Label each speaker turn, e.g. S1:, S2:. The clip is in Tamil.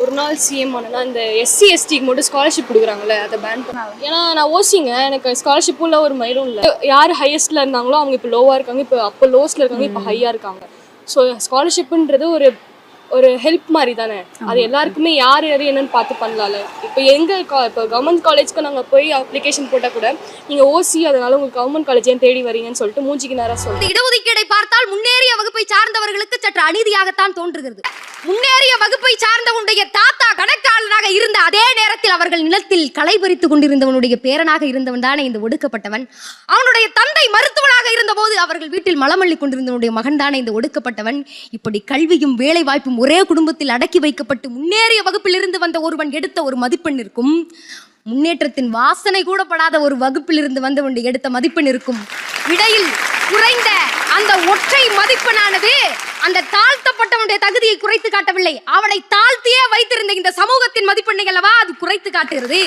S1: ஒரு நாள் சிஎம் ஆனா இந்த எஸ்சி எஸ்டிக்கு மட்டும் ஸ்காலர்ஷிப் கொடுக்குறாங்கல்ல, அதை பேன் பண்ணாங்க. ஏன்னா நான் ஓசிங்க, எனக்கு ஸ்காலர்ஷிப்பும் இல்லை ஒரு மயிரும் இல்லை. யார் ஹையஸ்ட்ல இருந்தாங்களோ அவங்க இப்போ லோவாக இருக்காங்க, இப்போ அப்போ லோஸ்ல இருக்காங்க, இப்போ ஹையாக இருக்காங்க. ஸோ ஸ்காலர்ஷிப்புன்றது ஒரு ஒரு ஹெல்ப் மாதிரி தானே, அது எல்லாருக்குமே யார் யார் என்னன்னு பார்த்து பண்ணலாம்ல. இப்போ இப்போ கவர்மெண்ட் காலேஜ்க்கு நாங்கள் போய் அப்ளிகேஷன் போட்டால் கூட நீங்கள் ஓசி, அதனால உங்களுக்கு கவர்மெண்ட் காலேஜ் ஏன் தேடி வரீங்கன்னு சொல்லிட்டு மூஞ்சிக்கு நேராக சொல்லுங்கள்.
S2: இடஒதுக்கீடை பார்த்தால் முன்னேறிய வகுப்பை சார்ந்தவர்களுக்கு சற்று அநீதியாகத்தான் தோன்றுகிறது. முன்னேறிய வகுப்பை சார்ந்தவனுடைய தாத்தா கணக்காளனாக இருந்த அதே நேரத்தில் அவர்கள் நிலத்தில் களை பறித்துக் கொண்டிருந்தவனுடைய பேரனாக இருந்தவன் தானே இந்த ஒடுக்கப்பட்டவன். அவனுடைய தந்தை மருத்துவனாக இருந்த போது அவர்கள் வீட்டில் மலமள்ளி கொண்டிருந்தவனுடைய மகன் தானே இந்த ஒடுக்கப்பட்டவன். இப்படி கல்வியும் வேலை வாய்ப்பும் ஒரே குடும்பத்தில் அடக்கி வைக்கப்பட்டு முன்னேறிய வகுப்பில் இருந்து வந்த ஒருவன் எடுத்த ஒரு மதிப்பெண் இருக்கும், முன்னேற்றத்தின் வாசனை கூட படாத ஒரு வகுப்பில் இருந்து வந்தவன் எடுத்த மதிப்பெண் இருக்கும். இடையில் குறைந்த அந்த ஒற்றை மதிப்பெண்ணானது அந்த தாழ்த்தப்பட்டவனுடைய தகுதியை குறைத்து காட்டவில்லை, அவனை தாழ்த்தியே வைத்திருந்த இந்த சமூகத்தின் மதிப்பெண்ணை அல்லவா அது குறைத்து காட்டுகிறது.